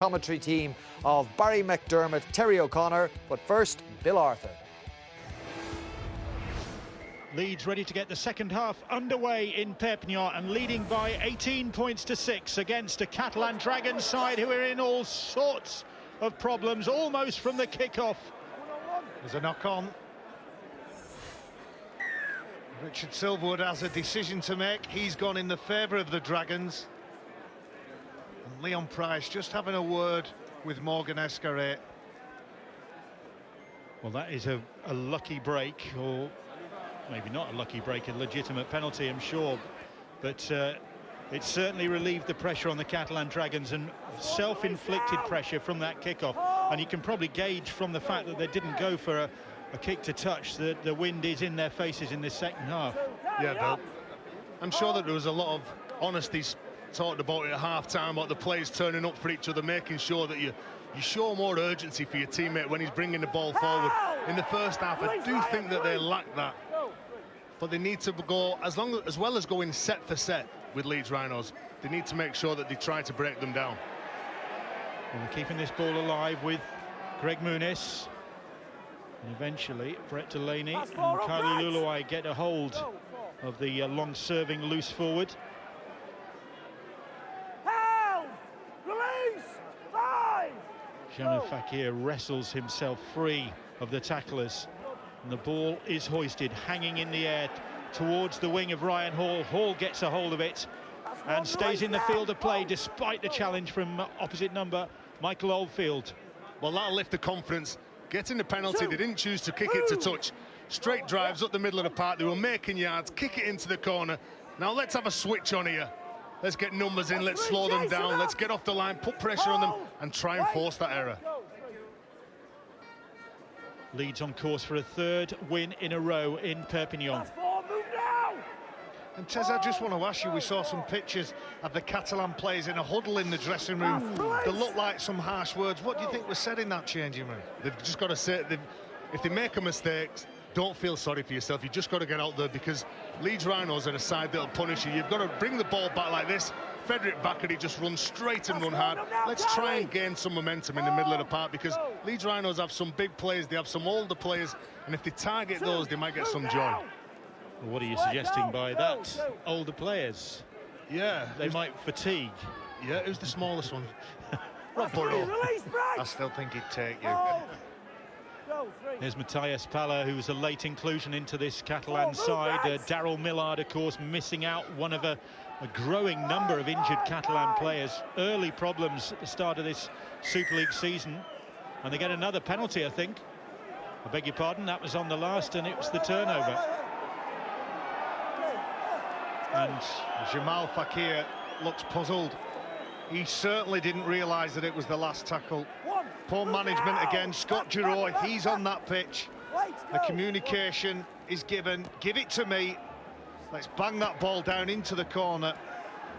Commentary team of Barry McDermott, Terry O'Connor, but first, Bill Arthur. Leeds ready to get the second half underway in Perpignan and leading by 18 points to 6 against a Catalan Dragons side who are in all sorts of problems almost from the kick-off. There's a knock-on. Richard Silverwood has a decision to make. He's gone in the favour of the Dragons. And Leon Price just having a word with Morgan Escarret. Well, that is a lucky break, or maybe not a lucky break, a legitimate penalty, I'm sure. But it certainly relieved the pressure on the Catalan Dragons and self-inflicted pressure from that kickoff. And you can probably gauge from the fact that they didn't go for a kick to touch that the wind is in their faces in this second half. Yeah, Bill. I'm sure that there was a lot of honesty talked about it at half-time, about the players turning up for each other, making sure that you show more urgency for your teammate when he's bringing the ball forward. In the first half, I do think that they lack that. But they need to go, as well as going set for set with Leeds Rhinos, they need to make sure that they try to break them down. And we're keeping this ball alive with Greg Muniz. And eventually, Brett Delaney and Kylie Luluai get a hold of the long-serving loose forward. Jamal Fakir wrestles himself free of the tacklers. And the ball is hoisted, hanging in the air towards the wing of Ryan Hall. Hall gets a hold of it and stays in the field of play despite the challenge from opposite number Michael Oldfield. Well, that'll lift the confidence. Getting the penalty, they didn't choose to kick it to touch. Straight drives up the middle of the park, they were making yards, kick it into the corner. Now let's have a switch on here. Let's get numbers in, let's slow them down, let's get off the line, put pressure on them and try and force that error. Leeds on course for a third win in a row in Perpignan. And Tez, I just want to ask you, we saw some pictures of the Catalan players in a huddle in the dressing room. They look like some harsh words. What do you think was said in that changing room? They've just got to say, if they make a mistake, don't feel sorry for yourself. You just got to get out there, because Leeds Rhinos are a side that'll punish you. You've got to bring the ball back like this. Frederick Bakary just runs straight and run hard. Let's try and gain some momentum in the middle of the park, because Leeds Rhinos have some big players, they have some older players, and if they target those, they might get some joy. Well, what are you suggesting by that? Older players? Yeah. They might fatigue. Yeah, who's the smallest one? Rob Burrow. I still think he'd take you. There's Matthias Palla, who was a late inclusion into this Catalan side. Daryl Millard, of course, missing out, one of a growing number of injured Catalan players. Early problems at the start of this Super League season. And they get another penalty, I think. I beg your pardon, that was on the last, and it was the turnover. And Jamal Fakir looks puzzled. He certainly didn't realise that it was the last tackle. Poor management again. Scott Giroux, he's on that pitch. The communication is given. Give it to me. Let's bang that ball down into the corner.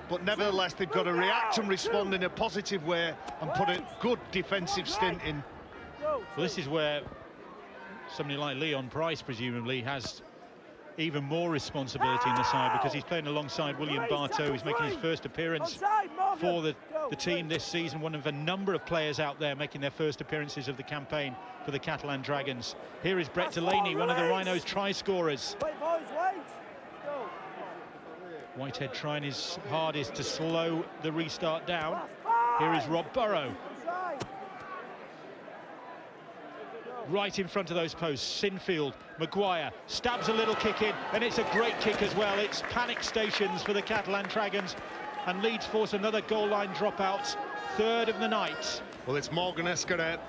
But nevertheless, they've got to react and respond in a positive way and put a good defensive stint in. Well, this is where somebody like Leon Price presumably has even more responsibility in the side, because he's playing alongside William Bartow. He's making his first appearance for the team this season, one of a number of players out there making their first appearances of the campaign for the Catalan Dragons. Here is Brett Delaney, one of the Rhinos' try scorers. Whitehead trying his hardest to slow the restart down. Here is Rob Burrow. Right in front of those posts, Sinfield, Maguire stabs a little kick in, and it's a great kick as well. It's panic stations for the Catalan Dragons, and Leeds force another goal line dropout, third of the night. Well, it's Morgan Escarret,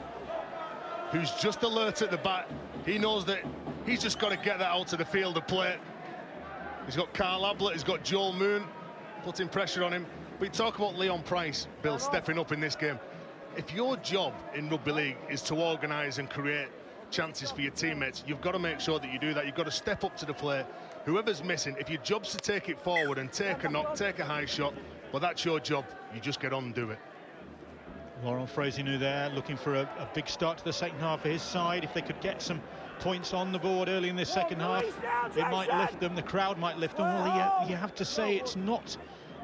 who's just alert at the back. He knows that he's just got to get that out to the field of play. He's got Carl Ablett, he's got Joel Moon putting pressure on him. We talk about Leon Price, Bill, stepping up in this game. If your job in rugby league is to organise and create chances for your teammates, you've got to make sure that you do that. You've got to step up to the plate. Whoever's missing, if your job's to take it forward and take a knock, take a high shot, well, that's your job. You just get on and do it. Laurent Frazinou there, looking for a big start to the second half for his side. If they could get some points on the board early in this second half, it might lift them. The crowd might lift them. Well, you have to say it's not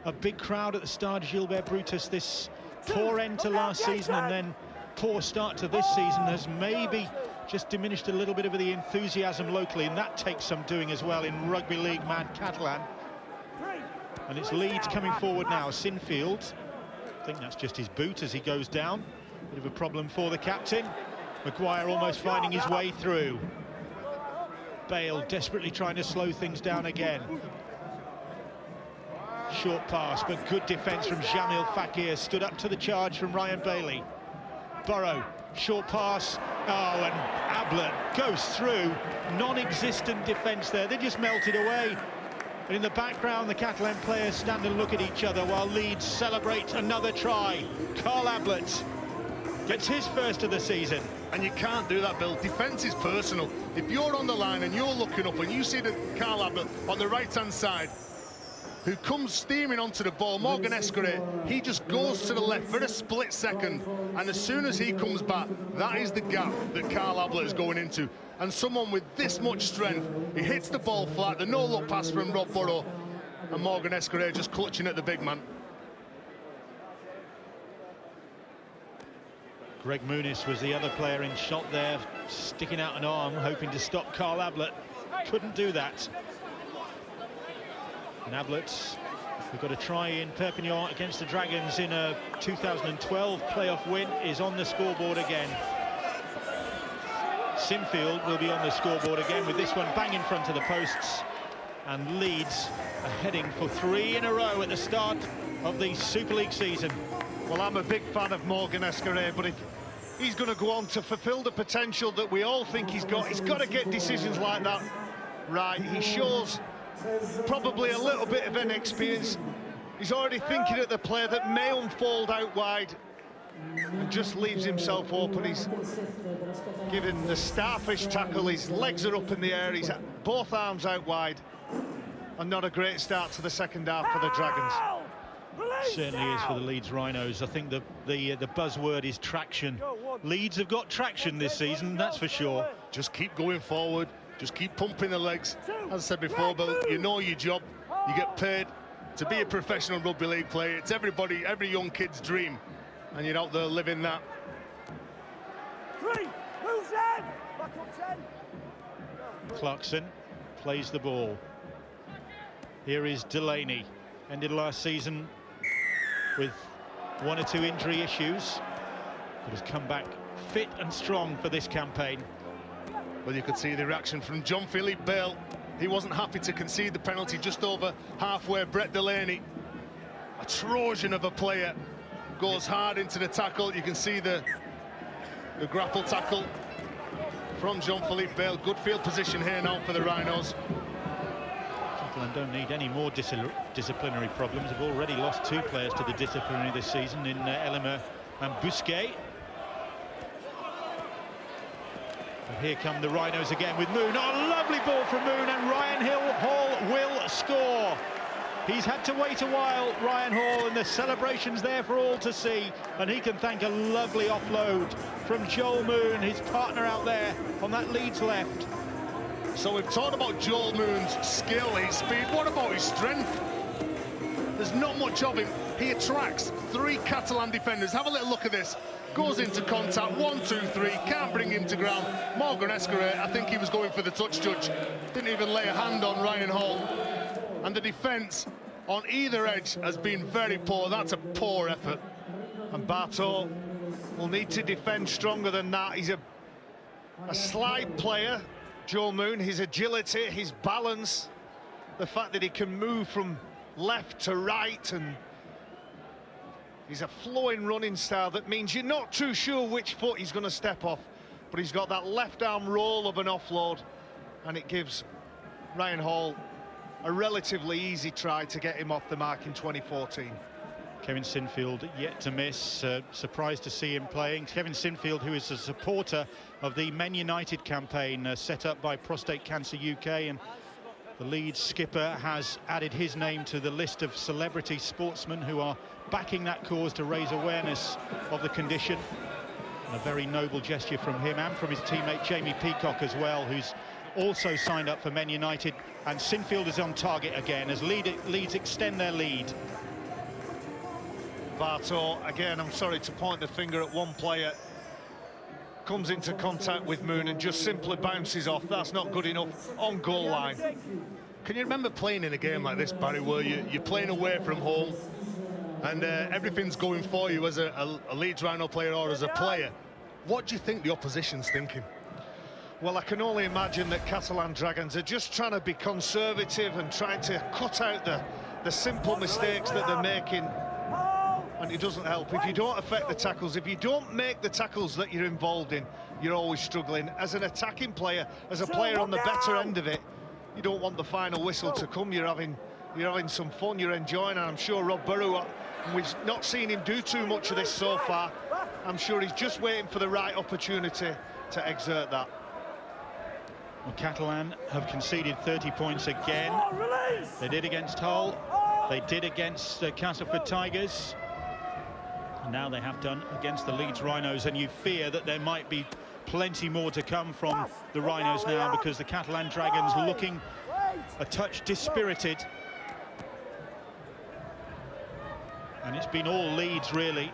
a big crowd at the stade Gilbert Brutus this poor end to last season and then poor start to this season has maybe just diminished a little bit of the enthusiasm locally, and that takes some doing as well in rugby league man Catalan. And it's Leeds coming forward now. Sinfield, I think that's just his boot as he goes down. Bit of a problem for the captain. Maguire almost finding his way through. Bale desperately trying to slow things down again. Short pass, but good defence from Jamil Fakir. Stood up to the charge from Ryan Bailey. Burrow, short pass. Oh, and Ablett goes through. Non-existent defence there. They just melted away. And in the background, the Catalan players stand and look at each other while Leeds celebrate another try. Carl Ablett gets his first of the season. And you can't do that, Bill. Defence is personal. If you're on the line and you're looking up and you see the Carl Ablett on the right-hand side, who comes steaming onto the ball, Morgan Escuré, he just goes to the left for a split second, and as soon as he comes back, that is the gap that Carl Ablett is going into. And someone with this much strength, he hits the ball flat, the no-look pass from Rob Burrow, and Morgan Escuré just clutching at the big man. Greg Muniz was the other player in shot there, sticking out an arm, hoping to stop Carl Ablett. Couldn't do that. And Ablett, who got a try in Perpignan against the Dragons in a 2012 playoff win, is on the scoreboard again. Sinfield will be on the scoreboard again with this one bang in front of the posts. And Leeds are heading for 3 in a row at the start of the Super League season. Well, I'm a big fan of Morgan Escuré, but if he's going to go on to fulfil the potential that we all think he's got to get decisions like that right. He shows probably a little bit of inexperience. He's already thinking at the play that may unfold out wide and just leaves himself open. He's given the starfish tackle, his legs are up in the air, he's both arms out wide, and not a great start to the second half for the Dragons. Certainly is for the Leeds Rhinos. I think the buzzword is traction. Leeds have got traction this season, that's for sure. Just keep going forward, just keep pumping the legs. As I said before, Bill, you know your job, you get paid to be a professional rugby league player. It's every young kid's dream, and you're out there living that. 3, moves in, back on 10. Clarkson plays the ball. Here is Delaney, ended last season with 1 or 2 injury issues, but has come back fit and strong for this campaign. Well, you could see the reaction from Jean-Philippe Bale. He wasn't happy to concede the penalty just over halfway. Brett Delaney, a Trojan of a player, goes hard into the tackle. You can see the grapple tackle from Jean-Philippe Bale. Good field position here now for the Rhinos. Catalan don't need any more disciplinary problems. They've already lost 2 players to the disciplinary this season in Elimer and Bousquet. And here come the Rhinos again with Moon. Oh, lovely ball from Moon, and Ryan Hall will score. He's had to wait a while, Ryan Hall, and the celebration's there for all to see. And he can thank a lovely offload from Joel Moon, his partner out there on that Leeds left. So we've talked about Joel Moon's skill, his speed. What about his strength? There's not much of him. He attracts 3 Catalan defenders. Have a little look at this. Goes into contact, 1, 2, 3, can't bring him to ground. Morgan Escuré, I think he was going for the touch judge. Didn't even lay a hand on Ryan Hall. And the defence on either edge has been very poor. That's a poor effort. And Barto will need to defend stronger than that. He's a slide player, Joel Moon. His agility, his balance, the fact that he can move from left to right, and he's a flowing running style that means you're not too sure which foot he's going to step off, but he's got that left arm roll of an offload, and it gives Ryan Hall a relatively easy try to get him off the mark in 2014. Kevin Sinfield yet to miss. Surprised to see him playing. Kevin Sinfield, who is a supporter of the Men United campaign set up by Prostate Cancer UK, and the Leeds skipper has added his name to the list of celebrity sportsmen who are backing that cause to raise awareness of the condition. And a very noble gesture from him and from his teammate Jamie Peacock as well, who's also signed up for Men United. And Sinfield is on target again as Leeds extend their lead. Bartow. Again, I'm sorry to point the finger at one player. Comes into contact with Moon and just simply bounces off. That's not good enough on goal line. Can you remember playing in a game like this, Barry, where you're playing away from home and everything's going for you as a Leeds Rhino player or as a player? What do you think the opposition's thinking? Well, I can only imagine that Catalan Dragons are just trying to be conservative and trying to cut out the simple mistakes that they're making. And it doesn't help. If you don't affect the tackles, if you don't make the tackles that you're involved in, you're always struggling. As an attacking player, as a player on the better end of it, you don't want the final whistle to come. You're having some fun, you're enjoying, and I'm sure Rob Burrow, and we've not seen him do too much of this so far. I'm sure he's just waiting for the right opportunity to exert that. Well, Catalan have conceded 30 points again. They did against Hull, they did against Castleford Tigers. Now they have done against the Leeds Rhinos, and you fear that there might be plenty more to come from the Rhinos now, because the Catalan Dragons looking a touch dispirited. And it's been all Leeds, really.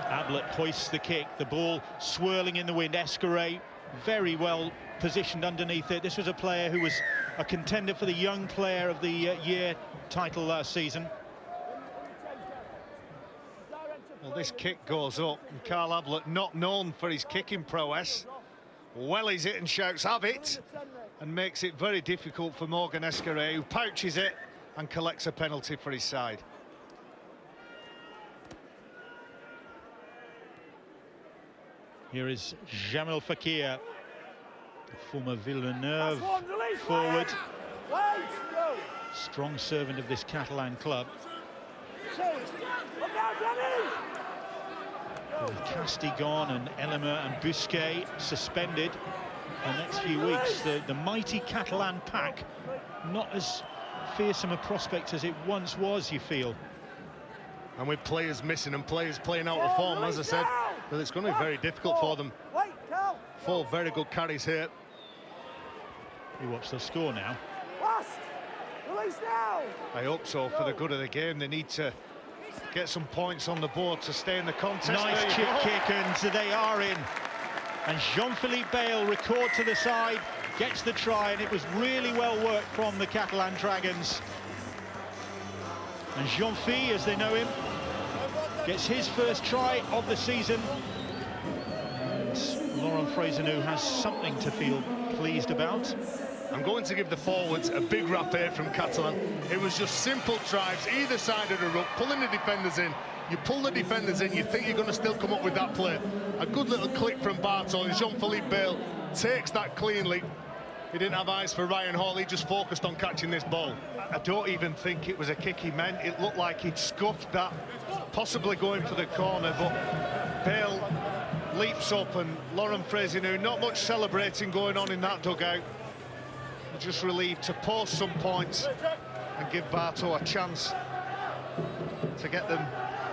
Ablett hoists the kick, the ball swirling in the wind. Escaré very well positioned underneath it. This was a player who was a contender for the Young Player of the Year title last season. Well, this kick goes up, and Carl Ablett, not known for his kicking prowess, wellies it and shouts, "Have it!" and makes it very difficult for Morgan Escaré, who pouches it and collects a penalty for his side. Here is Jamil Fakir, the former Villeneuve forward, strong servant of this Catalan club. With Castigon and Elmer and Busquet suspended the next few weeks, the mighty Catalan pack, not as fearsome a prospect as it once was, you feel. And with players missing and players playing out of form, as I said, well, it's going to be very difficult for them. 4 very good carries here. You watch the score now. I hope so, for the good of the game. They need to get some points on the board to stay in the contest. Nice chip kick, and they are in. And Jean-Philippe Bale, record to the side, gets the try, and it was really well worked from the Catalan Dragons. And Jean-Philippe, as they know him, gets his first try of the season. And Laurent Fraizenou has something to feel pleased about. I'm going to give the forwards a big rap here from Catalan. It was just simple drives either side of the ruck, pulling the defenders in. You pull the defenders in, you think you're going to still come up with that play. A good little click from Bartow, and Jean-Philippe Bale takes that cleanly. He didn't have eyes for Ryan Hall, he just focused on catching this ball. I don't even think it was a kick he meant. It looked like he'd scuffed that, possibly going for the corner, but Bale leaps up, and Laurent Fraizenou, not much celebrating going on in that dugout. Just relieved to post some points and give Bartow a chance to get them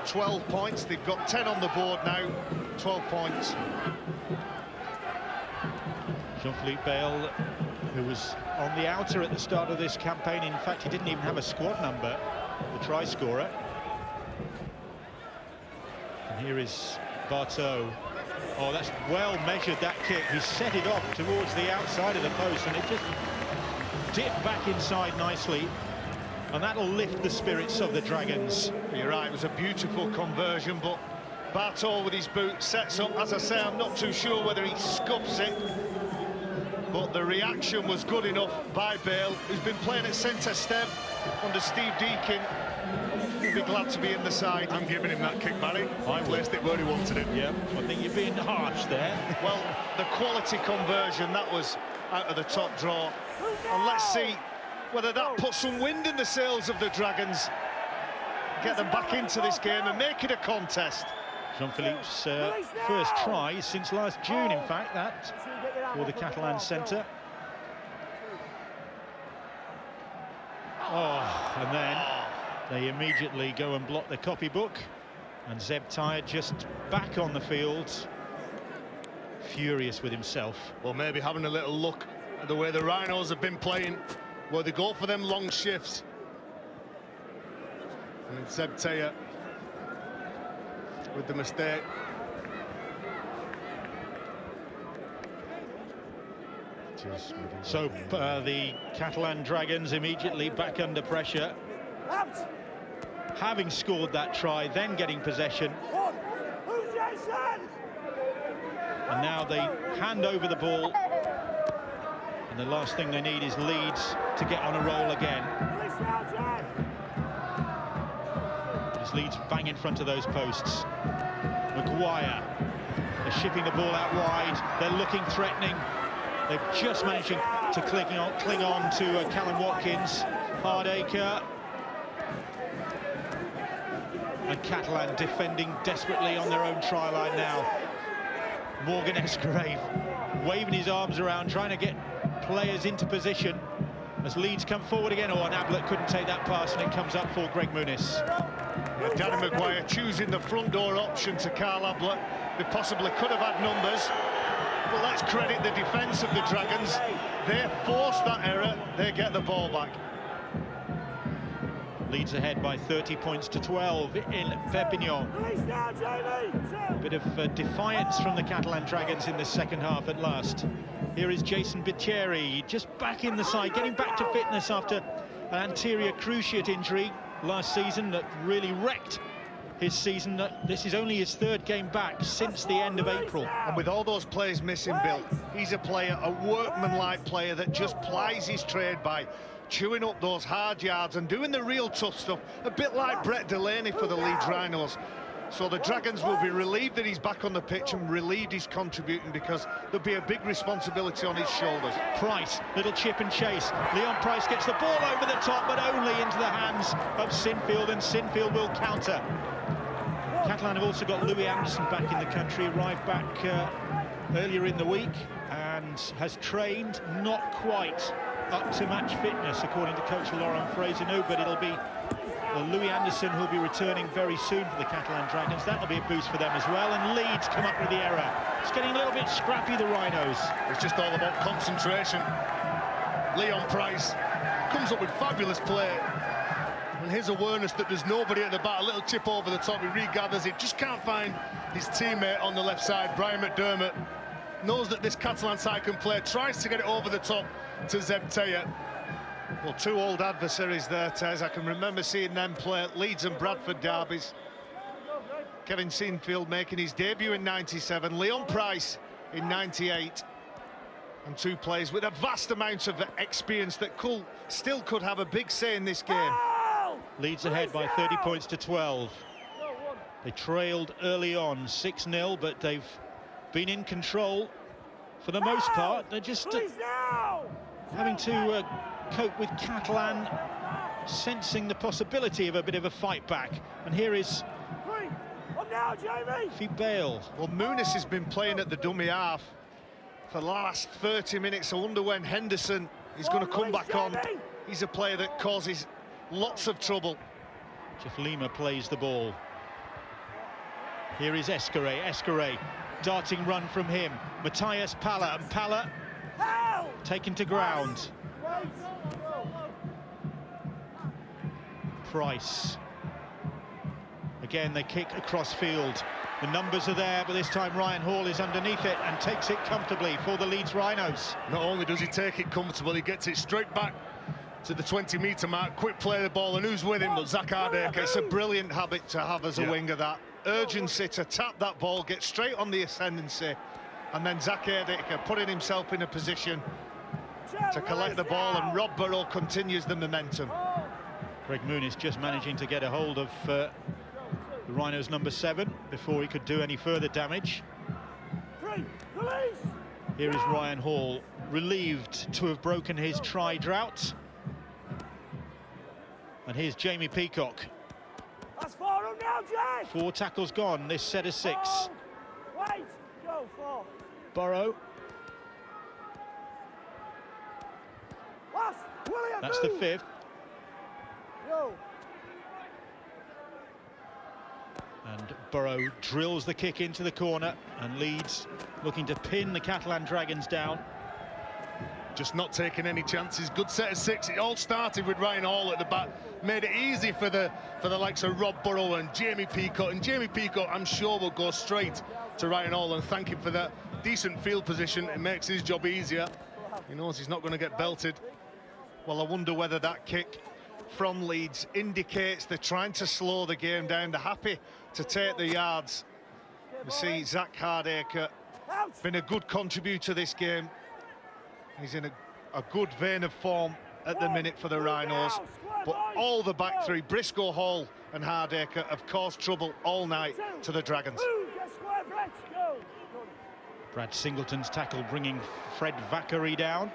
12 points. They've got 10 on the board now, 12 points. Jean-Philippe Bale, who was on the outer at the start of this campaign. In fact, he didn't even have a squad number, the try scorer. And here is Bartow. Oh, that's well measured, that kick. He set it off towards the outside of the post, and it just dipped back inside nicely, and that'll lift the spirits of the Dragons. You're right, it was a beautiful conversion, but Bartow with his boot sets up. As I say, I'm not too sure whether he scuffs it, but the reaction was good enough by Bale, who's been playing at centre step under Steve Deakin. He'll be glad to be in the side. I'm giving him that kick, Barry. I placed it where he wanted it. Yeah, I think you're being harsh there. Well, the quality conversion, that was out of the top draw. And let's see whether that puts some wind in the sails of the Dragons. Get them back into this game and make it a contest. Jean-Philippe's first try since last June, in fact, that for the Catalan centre. Oh, and then they immediately go and block the copybook, and Zeb Tired just back on the field, furious with himself. Well, maybe having a little look at the way the Rhinos have been playing, where they go for them long shifts. And it's Zeb Taylor with the mistake. So the Catalan Dragons immediately back under pressure. Having scored that try, then getting possession. And now they hand over the ball. And the last thing they need is Leeds to get on a roll again. As Leeds bang in front of those posts. Maguire, they're shipping the ball out wide. They're looking threatening. They've just managed to cling on to Callum Watkins. Hardacre. And Catalan defending desperately on their own try line now. Morgan Escarave waving his arms around, trying to get players into position as Leeds come forward again. Oh, and Ablett couldn't take that pass, and it comes up for Greg Muniz. Yeah, Danny Maguire choosing the front door option to Carl Ablett. They possibly could have had numbers, but let's credit the defence of the Dragons. They forced that error, they get the ball back. Leeds ahead by 30 points to 12 in Perpignan. A bit of defiance from the Catalan Dragons in the second half at last. Here is Jason Bicchieri, just back in the side, getting back to fitness after an anterior cruciate injury last season that really wrecked his season. This is only his third game back since the end of April. And with all those players missing, Bill, he's a player, a workmanlike player that just plies his trade by chewing up those hard yards and doing the real tough stuff, a bit like Brett Delaney for the Leeds Rhinos. So the Dragons will be relieved that he's back on the pitch and relieved he's contributing, because there'll be a big responsibility on his shoulders. Price, little chip and chase. Leon Price gets the ball over the top, but only into the hands of Sinfield, and Sinfield will counter. Catalan have also got Louis Anderson back in the country, arrived back earlier in the week and has trained, not quite up to match fitness, according to coach Laurent Frazineau, but it'll be Louis Anderson who'll be returning very soon for the Catalan Dragons. That'll be a boost for them as well, and Leeds come up with the error. It's getting a little bit scrappy, the Rhinos. It's just all about concentration. Leon Price comes up with fabulous play, and his awareness that there's nobody at the back, a little chip over the top, he regathers it, just can't find his teammate on the left side. Brian McDermott knows that this Catalan side can play, tries to get it over the top to Zeb Teya. Well, two old adversaries there, Tez. I can remember seeing them play at Leeds and Bradford derbies. Kevin Sinfield making his debut in '97, Leon Price in '98. And two players with a vast amount of experience that still could have a big say in this game. Leeds ahead by 30 points to 12. They trailed early on 6-0, but they've been in control for the most part. They're just having to cope with Catalan, sensing the possibility of a bit of a fight back. And here is Fibale. Well, Muniz has been playing at the dummy half for the last 30 minutes. I wonder when Henderson is going to come back on. He's a player that causes lots of trouble. Jeff Lima plays the ball. Here is Escaré. Escaré, darting run from him. Matthias Palla, and Palla taken to ground. Price. Again, they kick across field. The numbers are there, but this time Ryan Hall is underneath it and takes it comfortably for the Leeds Rhinos. Not only does he take it comfortably, he gets it straight back to the 20-metre mark. Quick play of the ball, and who's with him but Zach Hardacre. It's a brilliant habit to have as a winger, that urgency to tap that ball, get straight on the ascendancy, and then Zach Hardacre putting himself in a position to collect the ball, and Rob Burrow continues the momentum. Greg Muniz just managing to get a hold of the Rhinos' number 7 before he could do any further damage. Here is Ryan Hall, relieved to have broken his try drought. And here's Jamie Peacock. 4 tackles gone, this set of 6. Burrow. That's the 5th. And Burrow drills the kick into the corner, and Leeds looking to pin the Catalan Dragons down. just not taking any chances. Good set of 6. It all started with Ryan Hall at the back, made it easy for the likes of Rob Burrow and Jamie Peacock. And Jamie Peacock, I'm sure, will go straight to Ryan Hall and thank him for that decent field position. It makes his job easier. He knows he's not going to get belted. Well, I wonder whether that kick from Leeds indicates they're trying to slow the game down. They're happy to take the yards. We see Zach Hardacre been a good contributor this game. He's in a good vein of form at the minute for the Rhinos. But all the back three, Briscoe, Hall and Hardacre, have caused trouble all night to the Dragons. Brad Singleton's tackle bringing Fred Vackery down.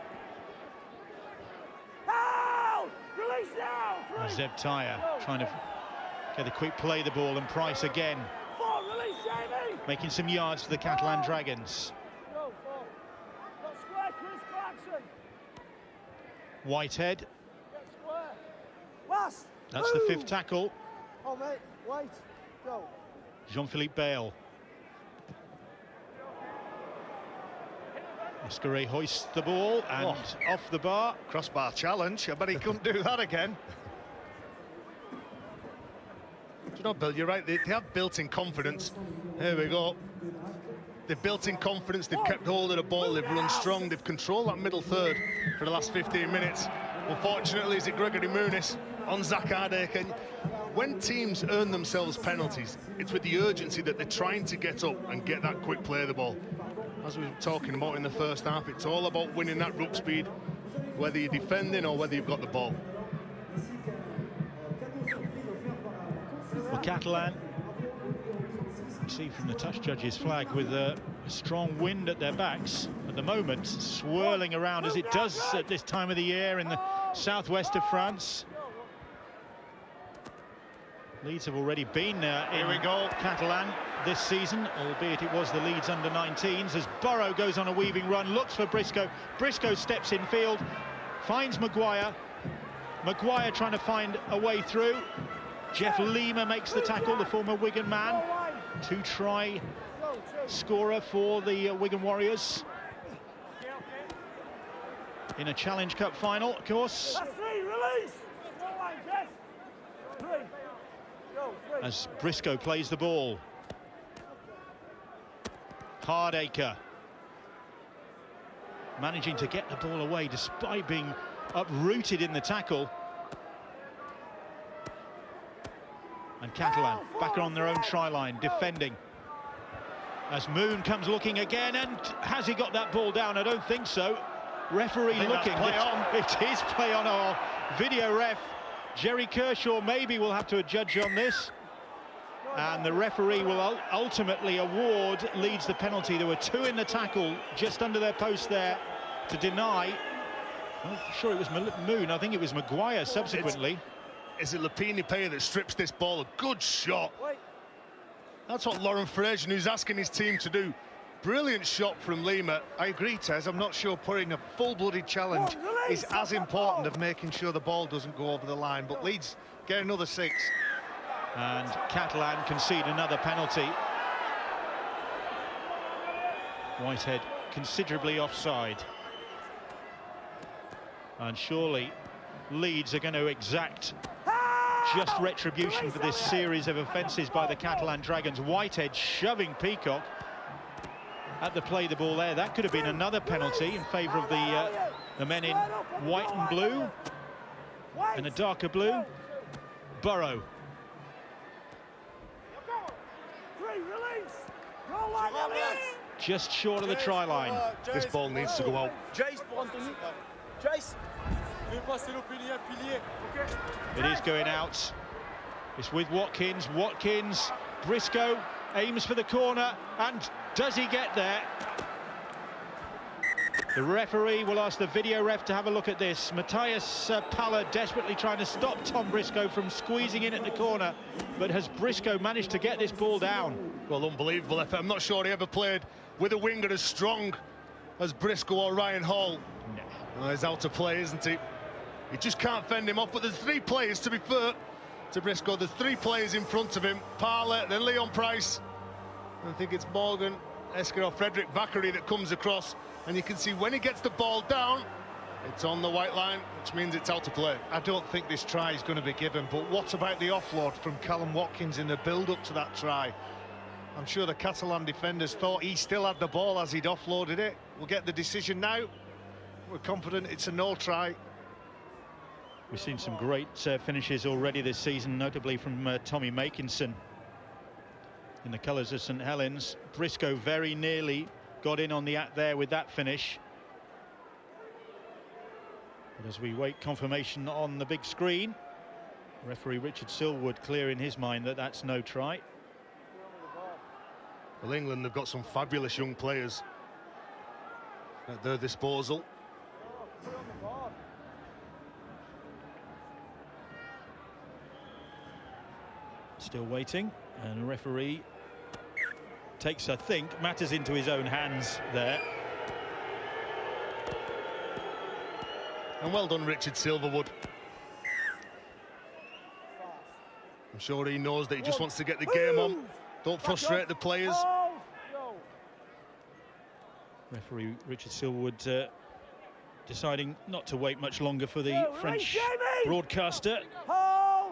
Zeb Tyre trying to get a quick play the ball, and Price again making some yards for the Catalan Dragons. Whitehead. That's the 5th tackle. Jean-Philippe Bale. Escaré hoists the ball and off the bar. Crossbar challenge. I bet he couldn't do that again. Do you know, Bill, you're right. They have built-in confidence. Here we go. They've built in confidence. They've kept hold of the ball. They've run strong. They've controlled that middle third for the last 15 minutes. Unfortunately, it's Gregory Muniz on Zach Hardacre. When teams earn themselves penalties, it's with the urgency that they're trying to get up and get that quick play of the ball. As we were talking about in the first half, it's all about winning that ruck speed, whether you're defending or whether you've got the ball. For Catalan, you see from the touch judge's flag with a strong wind at their backs at the moment, swirling around as it does at this time of the year in the southwest of France. Leeds have already been in Catalan this season, albeit it was the Leeds under-19s, as Burrow goes on a weaving run, looks for Briscoe. Briscoe steps in field, finds Maguire. Maguire trying to find a way through. Jeff Lima makes the tackle, the former Wigan man. 2-try scorer for the Wigan Warriors in a Challenge Cup final, of course. As Briscoe plays the ball. Hardacre managing to get the ball away despite being uprooted in the tackle. And Catalan back on their own try line, defending. As Moon comes looking again, and has he got that ball down? I don't think so. Referee looking. Play on. It is play on. Our video ref, Jerry Kershaw, maybe will have to judge on this. And the referee will ultimately award Leeds the penalty. There were 2 in the tackle, just under their post there, to deny. I'm not sure it was Moon. I think it was Maguire subsequently. Is it Lapini Paya that strips this ball? A good shot. That's what Lauren Fraser is asking his team to do. Brilliant shot from Lima. I agree, Tez. I'm not sure putting a full-blooded challenge is as important of making sure the ball doesn't go over the line. But Leeds get another 6. And Catalan concede another penalty. Whitehead considerably offside. And surely Leeds are going to exact just retribution for this series of offences by the Catalan Dragons. Whitehead shoving Peacock at the play the ball there. That could have been another penalty in favour of the men in white and blue and a darker blue. Burrow. Just short of the try line. This ball needs to go out. It is going out. It's with Watkins. Watkins, Briscoe aims for the corner, and does he get there? The referee will ask the video ref to have a look at this. Matthias Palla desperately trying to stop Tom Briscoe from squeezing in at the corner, but has Briscoe managed to get this ball down? Well, unbelievable. I'm not sure he ever played with a winger as strong as Briscoe or Ryan Hall. No. Well, he's out to play, isn't he? He just can't fend him off. But there's 3 players, to be fair to Briscoe. There's 3 players in front of him. Parler, then Leon Price. I think it's Morgan, Esker or Frederick Vackery that comes across. And you can see when he gets the ball down, It's on the white line, which means it's out to play. I don't think this try is going to be given, but what about the offload from Callum Watkins in the build-up to that try? I'm sure the Catalan defenders thought he still had the ball as he'd offloaded it. We'll get the decision now. We're confident it's a no try. We've seen some great finishes already this season, notably from Tommy Makinson in the colours of St Helens. Briscoe very nearly got in on the act there with that finish. But as we wait confirmation on the big screen, referee Richard Silverwood clear in his mind that that's no try. Well, England have got some fabulous young players at their disposal. Still waiting, and the referee takes, I think, matters into his own hands there. And well done, Richard Silverwood. I'm sure he knows that he just wants to get the game on. Don't frustrate the players. Referee Richard Silverwood deciding not to wait much longer for the French broadcaster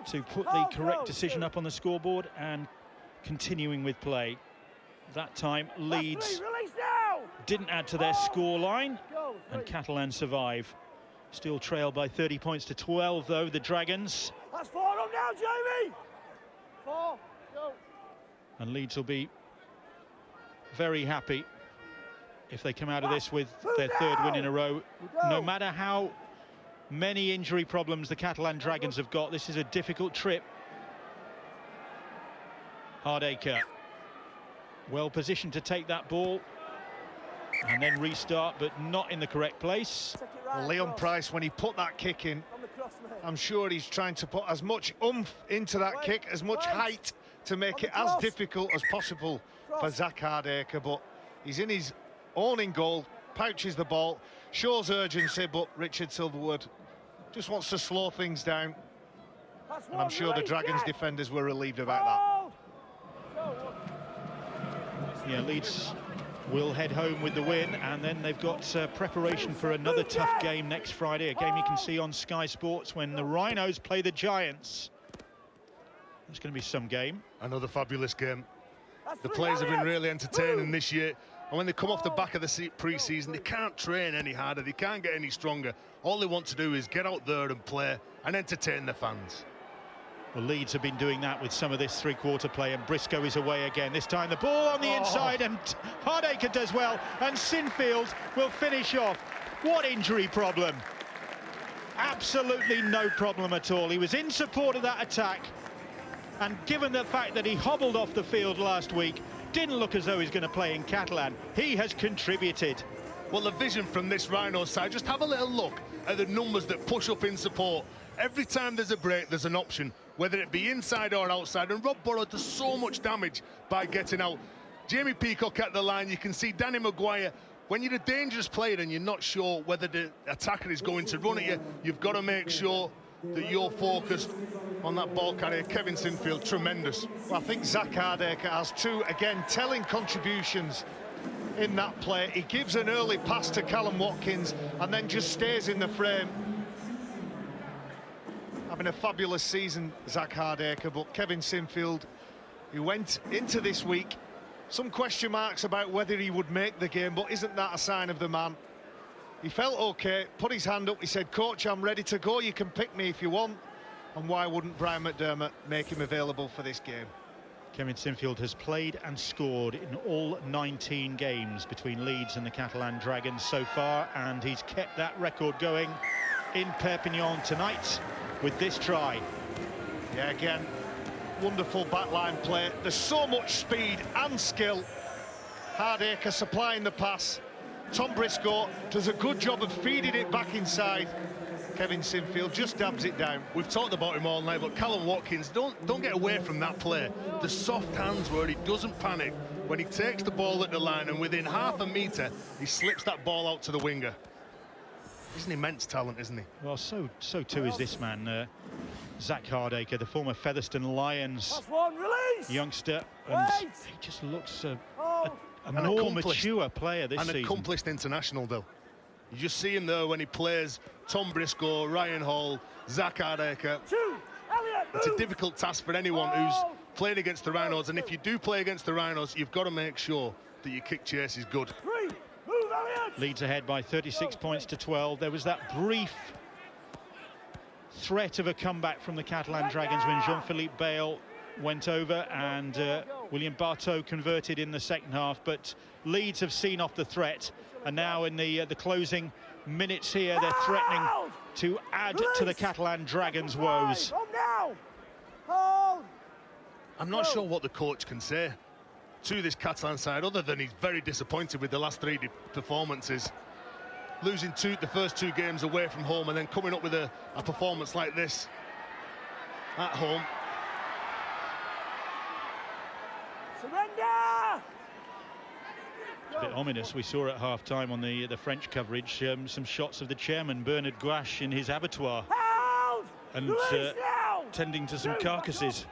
to put the correct decision up on the scoreboard, and continuing with play. That time Leeds didn't add to their scoreline, and Catalan survive. Still trailed by 30 points to 12 though, the Dragons. That's 4 up now, Jamie. 4, go. And Leeds will be very happy if they come out of this with their third win in a row. No matter how many injury problems the Catalan Dragons have got, this is a difficult trip. Hardacre well positioned to take that ball and then restart, but not in the correct place. Well, Leon Price, when he put that kick in, I'm sure he's trying to put as much oomph into that kick, as much height, to make it as difficult as possible for Zach Hardacre. But he's in his own in goal, pouches the ball, shows urgency, but Richard Silverwood just wants to slow things down. And I'm sure the Dragons defenders were relieved about that. Yeah, Leeds will head home with the win, and then they've got preparation for another tough game next Friday, a game you can see on Sky Sports when the Rhinos play the Giants. It's going to be some game. Another fabulous game. The players have been really entertaining this year, and when they come off the back of the pre-season, they can't train any harder, they can't get any stronger. All they want to do is get out there and play and entertain the fans. Well, Leeds have been doing that with some of this three-quarter play, and Briscoe is away again. This time the ball on the inside, and Hardacre does well, and Sinfield will finish off. What injury problem? Absolutely no problem at all. He was in support of that attack, and given the fact that he hobbled off the field last week, didn't look as though he's going to play in Catalan, he has contributed. Well, the vision from this Rhino side, just have a little look at the numbers that push up in support. Every time there's a break, there's an option, whether it be inside or outside, and Rob Burrow does so much damage by getting out. Jamie Peacock at the line, you can see Danny Maguire. When you're a dangerous player and you're not sure whether the attacker is going to run at you, you've got to make sure that you're focused on that ball carrier. Kevin Sinfield, tremendous. Well, I think Zach Hardacre has two, again, telling contributions in that play. He gives an early pass to Callum Watkins and then just stays in the frame. Having a fabulous season, Zach Hardacre, but Kevin Sinfield, he went into this week, some question marks about whether he would make the game, but isn't that a sign of the man? He felt okay, put his hand up, he said, "Coach, I'm ready to go, you can pick me if you want." And why wouldn't Brian McDermott make him available for this game? Kevin Sinfield has played and scored in all 19 games between Leeds and the Catalan Dragons so far, and he's kept that record going in Perpignan tonight with this try. Yeah, again, wonderful backline play. There's so much speed and skill. Hardacre supplying the pass. Tom Briscoe does a good job of feeding it back inside. Kevin Sinfield just dabs it down. We've talked about him all night, but Callum Watkins, don't get away from that play. The soft hands where he doesn't panic when he takes the ball at the line, and within half a metre, he slips that ball out to the winger. He's an immense talent, isn't he? Well, so too is this man, Zach Hardacre, the former Featherstone Lions youngster, and he just looks a more mature player this season. An accomplished international, Bill. You just see him there when he plays Tom Briscoe, Ryan Hall, Zach Hardaker. It's a difficult task for anyone who's played against the Rhinos, and if you do play against the Rhinos, you've got to make sure that your kick chase is good. Leeds ahead by 36 points to 12. There was that brief threat of a comeback from the Catalan Dragons when Jean-Philippe Bale went over and William Bartow converted in the second half, but Leeds have seen off the threat, and now in the closing minutes here they're threatening to add to the Catalan Dragons' woes. I'm not sure what the coach can say to this Catalan side other than he's very disappointed with the last 3 performances. Losing the first 2 games away from home and then coming up with a performance like this at home. Surrender! It's a bit ominous. We saw at half-time on the French coverage some shots of the chairman, Bernard Gouache, in his abattoir and tending to some carcasses.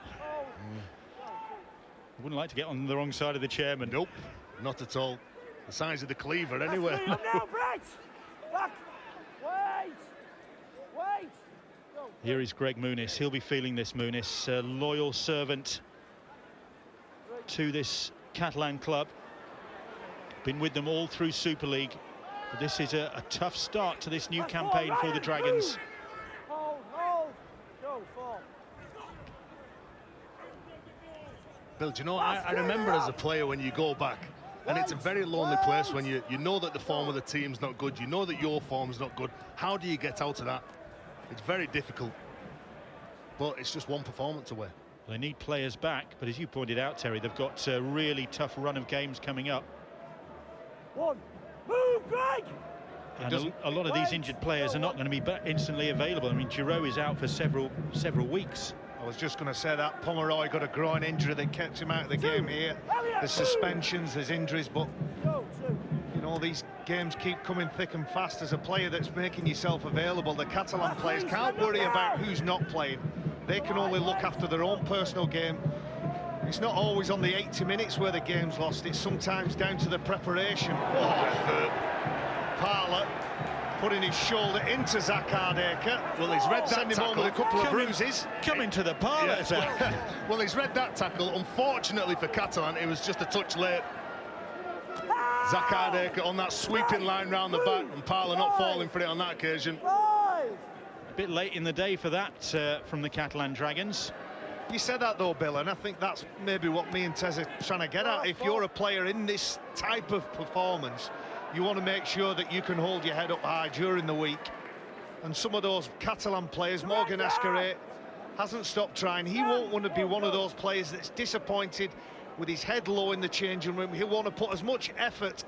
I wouldn't like to get on the wrong side of the chairman. Nope, not at all. The size of the cleaver anyway. Wait. Here is Greg Muniz. He'll be feeling this, Muniz, a loyal servant to this Catalan club. Been with them all through Super League. But this is a tough start to this new campaign for the Dragons. Bill, do you know, I remember as a player when you go back, and it's a very lonely place when you know that the form of the team's not good, you know that your form's not good. How do you get out of that? It's very difficult. But it's just one performance away. They need players back, but as you pointed out, Terry, they've got a really tough run of games coming up. Move, Greg! And a lot of these injured players are not going to be instantly available. I mean, Giroud is out for several weeks. I was just going to say that Pomeroy got a groin injury that kept him out of the game here. There's suspensions, there's injuries, but you know, these games keep coming thick and fast. As a player that's making yourself available, the Catalan players can't worry about who's not playing. They can only look after their own personal game. It's not always on the 80 minutes where the game's lost. It's sometimes down to the preparation. Parler putting his shoulder into Zach Hardaker. Well, he's read that Send him home with a couple of bruises. Coming to the parlour. Yeah. Well, he's read that tackle. Unfortunately for Catalan, it was just a touch late. Zach Hardaker on that sweeping line round the back, and Parler not falling for it on that occasion. A bit late in the day for that from the Catalan Dragons. You said that though, Bill, and I think that's maybe what me and Tez are trying to get at. If you're a player in this type of performance, you want to make sure that you can hold your head up high during the week. And some of those Catalan players, Morgan Escarret hasn't stopped trying. He won't want to be one of those players that's disappointed with his head low in the changing room. He'll want to put as much effort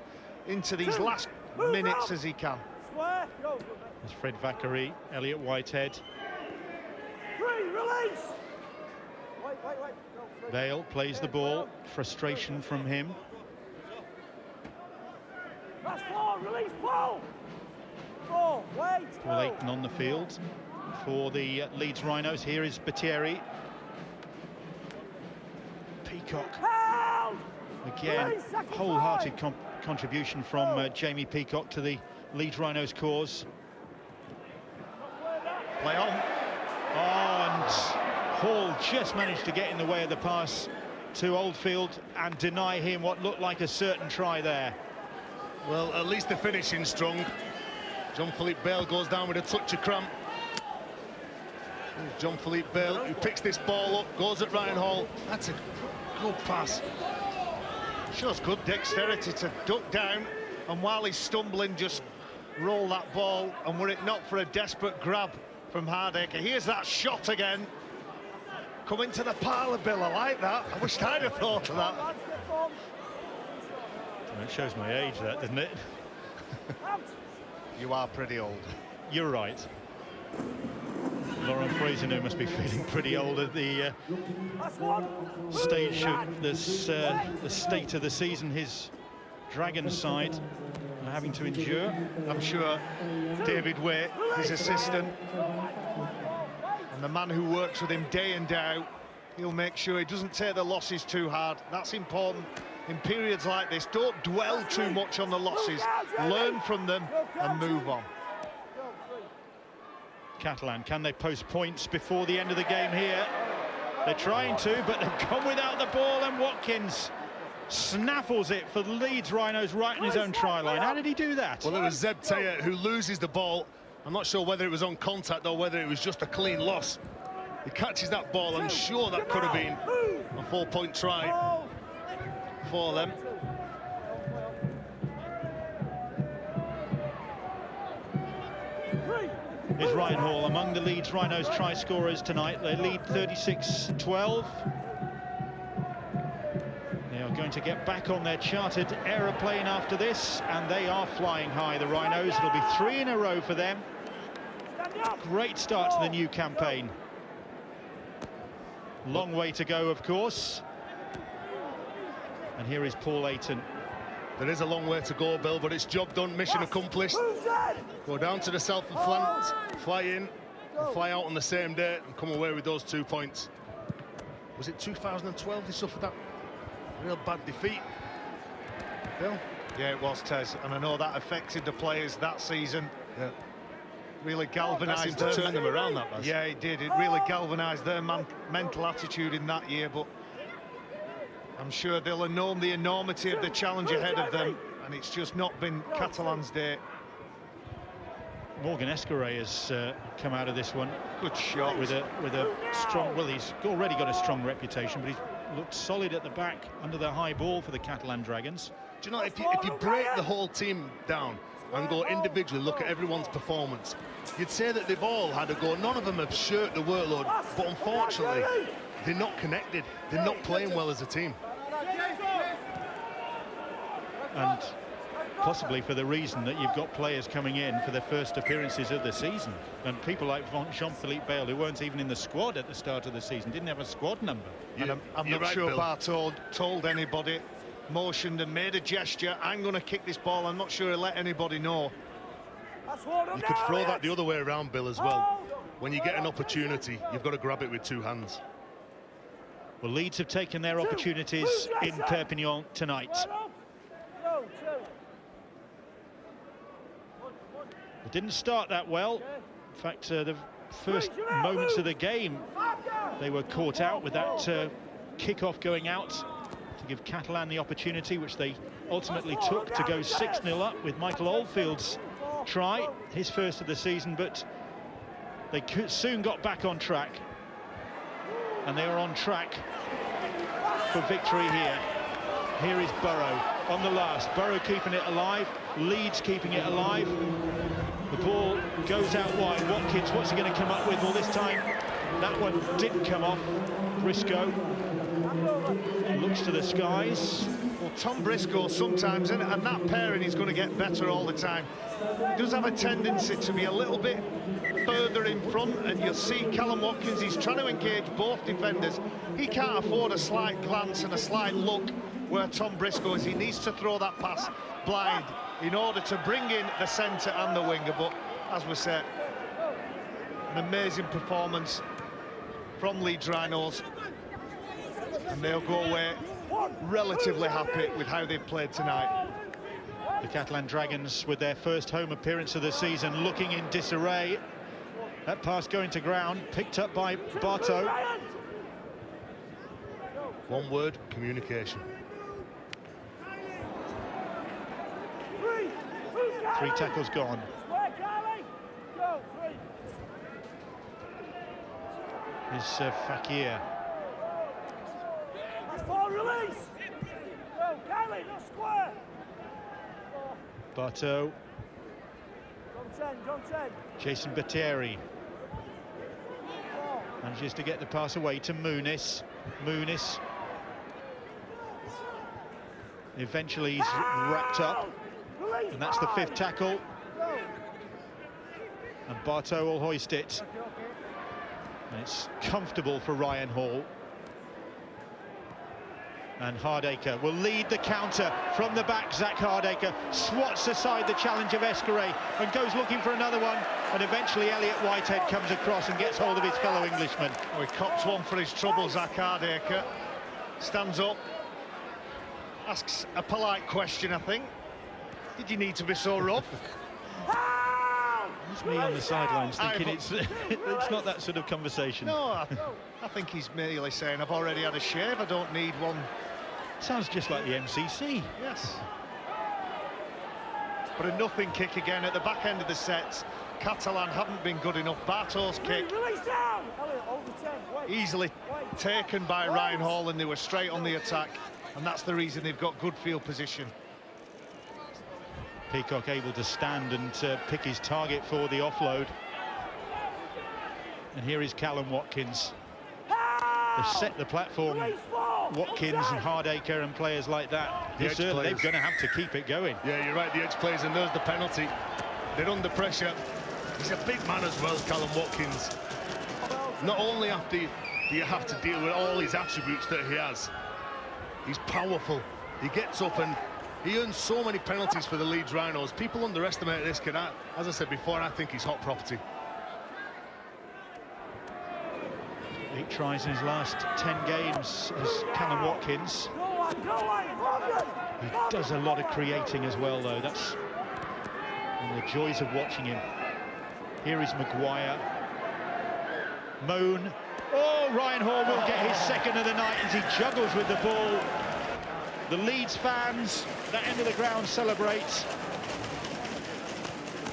into these last minutes as he can. There's Fred Vackery, Elliot Whitehead. Release! Bale plays the ball. Frustration from him. That's 4, release, Paul! 4, wait! Paul Aiton on the field for the Leeds Rhinos. Here is Batieri. Peacock. Again, wholehearted contribution from Jamie Peacock to the Leeds Rhinos cause. Play on. And Hall just managed to get in the way of the pass to Oldfield and deny him what looked like a certain try there. Well, at least the finishing strong. Jean-Philippe Bale goes down with a touch of cramp. Jean-Philippe Bale, who picks this ball up, goes at Ryan Hall. That's a good pass. Shows good dexterity to duck down, and while he's stumbling, just roll that ball. And were it not for a desperate grab from Hardaker, here's that shot again. Coming to the parlour, Bill. I like that. I wish I'd have thought of that. It shows my age, that, doesn't it? You are pretty old. You're right. Laurent Freysineau must be feeling pretty old at the stage of this, the state of the season his Dragons side are having to endure. I'm sure David Waite, his assistant, and the man who works with him day in day out, he'll make sure he doesn't take the losses too hard. That's important in periods like this. Don't dwell too much on the losses. Learn from them and move on. Catalan, can they post points before the end of the game here? They're trying to, but they've gone without the ball, and Watkins snaffles it for the Leeds Rhinos right in his own try line. How did he do that? Well, it was Zeb Taylor who loses the ball. I'm not sure whether it was on contact or whether it was just a clean loss. He catches that ball. I'm sure that could have been a 4-point try for them. Is Ryan Hall among the Leeds Rhinos try scorers tonight. They lead 36-12. They are going to get back on their chartered aeroplane after this, and they are flying high, the Rhinos. It'll be 3 in a row for them. Great start to the new campaign. Long way to go, of course. And here is Paul Ayton. There is a long way to go, Bill, but it's job done, mission accomplished. Go down to the south of flank, fly in, and fly out on the same day, and come away with those 2 points. Was it 2012 they suffered that real bad defeat, Bill? Yeah, it was, Tez, and I know that affected the players that season. Yeah. Really galvanised to turn them around, that was. Yeah, it did. It really galvanised their mental attitude in that year, but I'm sure they'll have known the enormity of the challenge ahead of them, and it's just not been Catalan's day. Morgan Escaray has come out of this one. Good shot. With a strong, well, he's already got a strong reputation, but he's looked solid at the back under the high ball for the Catalan Dragons. Do you know, if you break the whole team down and go individually, look at everyone's performance, you'd say that they've all had a go. None of them have shirked the workload, but unfortunately, they're not connected. They're not playing well as a team. And possibly for the reason that you've got players coming in for their first appearances of the season, and people like Jean-Philippe Bale, who weren't even in the squad at the start of the season, didn't have a squad number. And I'm not right, sure Bill. Bartol told anybody, motioned and made a gesture, I'm going to kick this ball. I'm not sure he let anybody know. You could throw that the other way around, Bill, as well. When you get an opportunity, you've got to grab it with 2 hands. Well, Leeds have taken their opportunities in Perpignan tonight. It didn't start that well. In fact, the first moments of the game, they were caught out with that kick-off going out to give Catalan the opportunity, which they ultimately took to go 6-0 up with Michael Oldfield's try, his first of the season, but they soon got back on track, and they are on track for victory here. Here is Burrow on the last. Burrow keeping it alive, Leeds keeping it alive. The ball goes out wide. Watkins, what's he going to come up with? Well, this time that one didn't come off. Briscoe looks to the skies. Well, Tom Briscoe sometimes, and that pairing is going to get better all the time. He does have a tendency to be a little bit further in front, and you'll see Callum Watkins, he's trying to engage both defenders. He can't afford a slight glance and a slight look where Tom Briscoe is. He needs to throw that pass blind in order to bring in the centre and the winger. But as we said, an amazing performance from Leeds Rhinos, and they'll go away relatively happy with how they've played tonight. The Catalan Dragons, with their first home appearance of the season, looking in disarray. That pass going to ground, picked up by Barto. One word: communication. 3 tackles gone. Is Fakir. Barto. Jason Battieri manages to get the pass away to Muniz. Muniz eventually he's wrapped up, and that's the 5th tackle, and Barto will hoist it, and it's comfortable for Ryan Hall. And Hardacre will lead the counter from the back. Zach Hardacre swats aside the challenge of Escaray and goes looking for another one, and eventually Elliot Whitehead comes across and gets hold of his fellow Englishman. Oh, he cops one for his trouble, Zach Hardacre. Stands up Asks a polite question, I think. Did you need to be so rough? It's me on the sidelines thinking it's not that sort of conversation. No, I think he's merely saying, I've already had a shave, I don't need one. Sounds just like the MCC. Yes. But a nothing kick again at the back end of the set. Catalan haven't been good enough. Bartow's kick easily taken by Ryan Hall, and they were straight on the attack, and that's the reason they've got good field position. Peacock able to stand and pick his target for the offload. And here is Callum Watkins. They've set the platform. Watkins and Hardacre and players like that. They're going to have to keep it going. Yeah, you're right, the edge players, and there's the penalty. They're under pressure. He's a big man as well, Callum Watkins. Not only do you have to deal with all his attributes that he has, he's powerful. He gets up and he earns so many penalties for the Leeds Rhinos. People underestimate this kid. As I said before, I think he's hot property. 8 tries in his last 10 games as Callum Watkins. He does a lot of creating as well, though. That's one of the joys of watching him. Here is Maguire. Moan. Oh, Ryan Hall will get his second of the night as he juggles with the ball. The Leeds fans, that end of the ground, celebrates.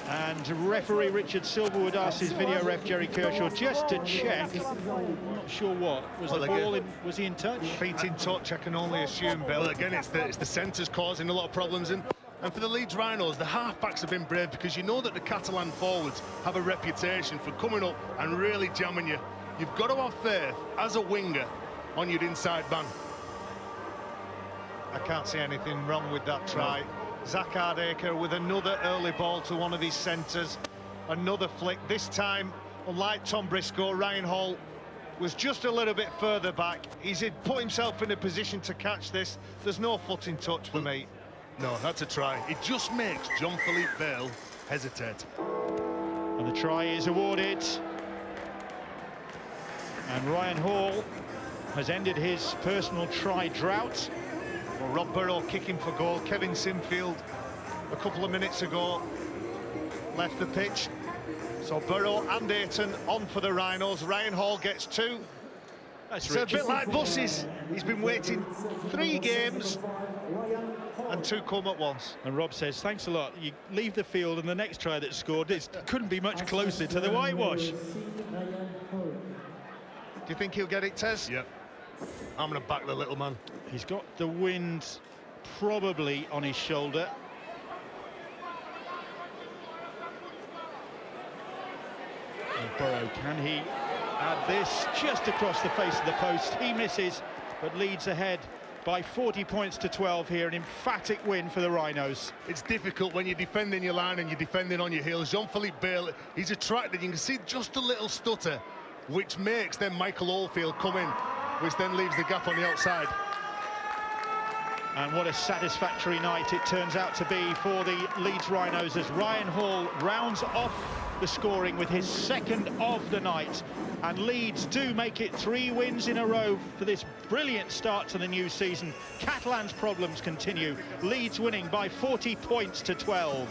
And referee Richard Silverwood asked his video ref Jerry Kershaw just to check. I'm not sure what. Was the ball in, was he in touch? Feet in touch, I can only assume, Bill. Well, again, it's the centres causing a lot of problems. And for the Leeds Rhinos, the half-backs have been brave, because you know that the Catalan forwards have a reputation for coming up and really jamming you. You've got to have faith, as a winger, on your inside man. I can't see anything wrong with that try. Zach Hardacre with another early ball to one of his centres. Another flick. This time, unlike Tom Briscoe, Ryan Hall was just a little bit further back. He's put himself in a position to catch this. There's no foot in touch for me. No, that's a try. It just makes Jean-Philippe Bale hesitate. And the try is awarded. And Ryan Hall has ended his personal try drought. Well, Rob Burrow kicking for goal. Kevin Sinfield a couple of minutes ago left the pitch. So Burrow and Ayton on for the Rhinos. Ryan Hall gets 2. It's a bit like buses. He's been waiting 3 games and 2 come at once. And Rob says, thanks a lot. You leave the field and the next try that scored, it couldn't be much closer to the whitewash. Do you think he'll get it, Tez? Yep. I'm going to back the little man. He's got the wind probably on his shoulder. And Burrow, can he add this just across the face of the post? He misses, but Leeds ahead by 40 points to 12 here. An emphatic win for the Rhinos. It's difficult when you're defending your line and you're defending on your heels. Jean-Philippe Bale, he's attracted. You can see just a little stutter, which makes then Michael Oldfield come in, which then leaves the gap on the outside. And what a satisfactory night it turns out to be for the Leeds Rhinos as Ryan Hall rounds off the scoring with his second of the night. And Leeds do make it 3 wins in a row for this brilliant start to the new season. Catalan's problems continue. Leeds winning by 40 points to 12.